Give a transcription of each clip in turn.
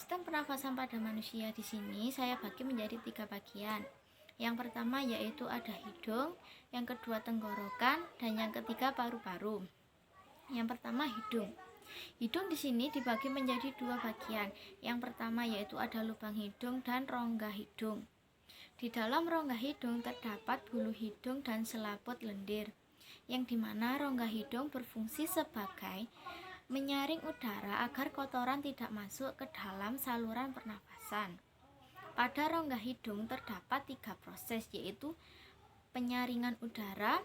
Sistem pernafasan pada manusia di sini saya bagi menjadi 3 bagian. Yang pertama yaitu ada hidung, yang kedua tenggorokan, dan yang ketiga paru-paru. Yang pertama hidung. Hidung di sini dibagi menjadi 2 bagian. Yang pertama yaitu ada lubang hidung dan rongga hidung. Di dalam rongga hidung terdapat bulu hidung dan selaput lendir, yang dimana rongga hidung berfungsi sebagai menyaring udara agar kotoran tidak masuk ke dalam saluran pernafasan. Pada rongga hidung terdapat 3 proses, yaitu penyaringan udara,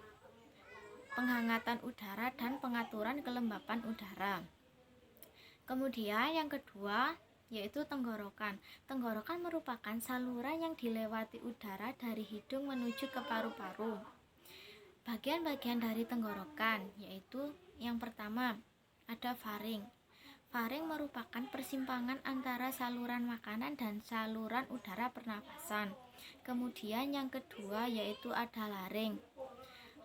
penghangatan udara, dan pengaturan kelembapan udara. Kemudian yang kedua yaitu tenggorokan. Tenggorokan merupakan saluran yang dilewati udara dari hidung menuju ke paru-paru. Bagian-bagian dari tenggorokan yaitu yang pertama ada faring. Faring merupakan persimpangan antara saluran makanan dan saluran udara pernafasan. Kemudian yang kedua yaitu ada laring.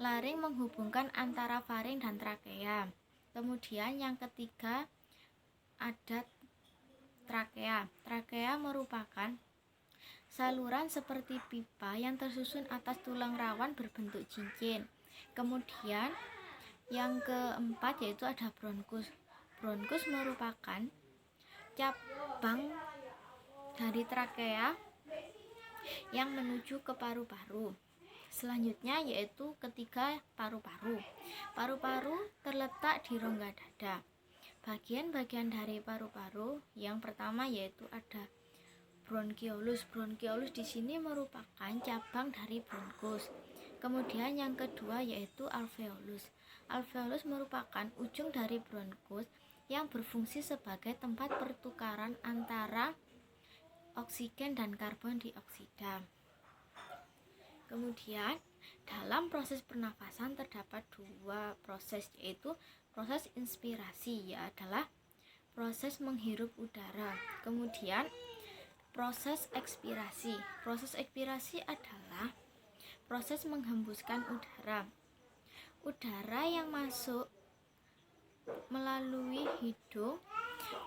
Laring menghubungkan antara faring dan trakea. Kemudian yang ketiga ada trakea. Trakea merupakan saluran seperti pipa yang tersusun atas tulang rawan berbentuk cincin. Kemudian yang keempat yaitu ada bronkus. Bronkus merupakan cabang dari trakea yang menuju ke paru-paru. Selanjutnya yaitu ketiga paru-paru. Paru-paru terletak di rongga dada. Bagian-bagian dari paru-paru yang pertama yaitu ada bronkiolus. Bronkiolus di sini merupakan cabang dari bronkus. Kemudian yang kedua yaitu alveolus. Alveolus merupakan ujung dari bronkus yang berfungsi sebagai tempat pertukaran antara oksigen dan karbon dioksida. Kemudian dalam proses pernafasan terdapat 2 proses, yaitu proses inspirasi, ya adalah proses menghirup udara. Kemudian proses ekspirasi. Proses ekspirasi adalah proses menghembuskan udara. Udara yang masuk melalui hidung,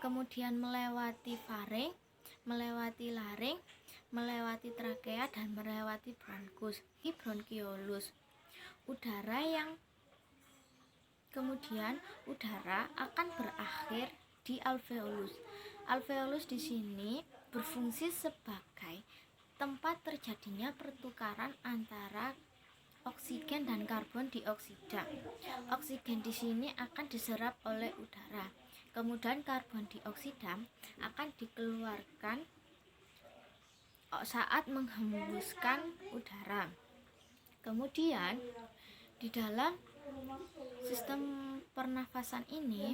kemudian melewati faring, melewati laring, melewati trakea, dan melewati bronkus. Ini bronkiolus. Kemudian udara akan berakhir di alveolus. Alveolus di sini berfungsi sebagai tempat terjadinya pertukaran antara oksigen dan karbon dioksida. Oksigen di sini akan diserap oleh udara. Kemudian karbon dioksida akan dikeluarkan saat menghembuskan udara. Kemudian di dalam sistem pernafasan ini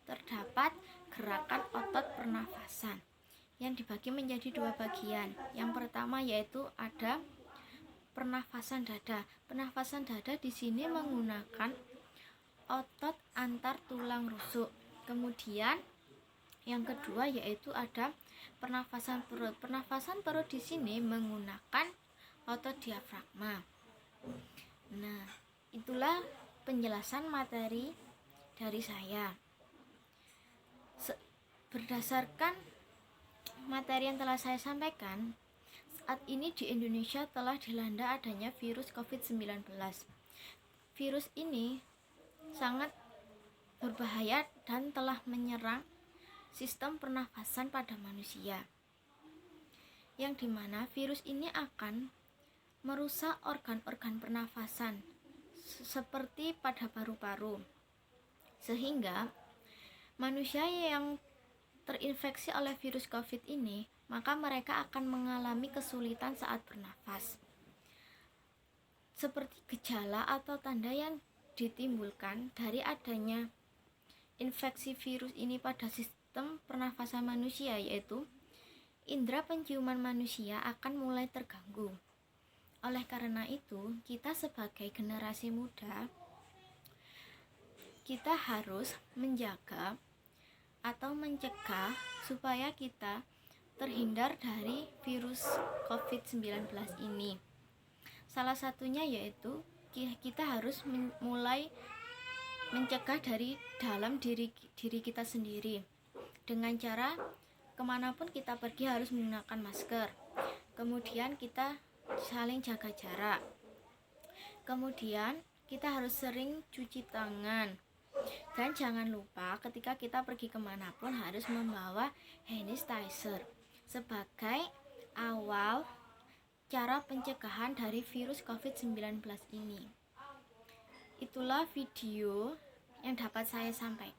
terdapat gerakan otot pernafasan yang dibagi menjadi 2 bagian. Yang pertama yaitu ada pernafasan dada. Pernafasan dada di sini menggunakan otot antar tulang rusuk. Kemudian yang kedua yaitu ada pernafasan perut. Pernafasan perut di sini menggunakan otot diafragma. Nah, itulah penjelasan materi dari saya. Berdasarkan materi yang telah saya sampaikan, saat ini di Indonesia telah dilanda adanya virus COVID-19. Virus ini sangat berbahaya dan telah menyerang sistem pernafasan pada manusia, yang dimana virus ini akan merusak organ-organ pernafasan seperti pada paru-paru, sehingga manusia yang terinfeksi oleh virus COVID ini, maka mereka akan mengalami kesulitan saat bernafas. Seperti gejala atau tanda yang ditimbulkan dari adanya infeksi virus ini pada sistem pernafasan manusia, yaitu indera penciuman manusia akan mulai terganggu. Oleh karena itu, kita sebagai generasi muda, kita harus menjaga atau mencegah supaya kita terhindar dari virus COVID-19 ini. Salah satunya yaitu kita harus mulai mencegah dari dalam diri kita sendiri dengan cara kemanapun kita pergi harus menggunakan masker. Kemudian kita saling jaga jarak. Kemudian kita harus sering cuci tangan. Dan jangan lupa ketika kita pergi kemanapun harus membawa hand sanitizer sebagai awal cara pencegahan dari virus COVID-19 ini. Itulah video yang dapat saya sampaikan.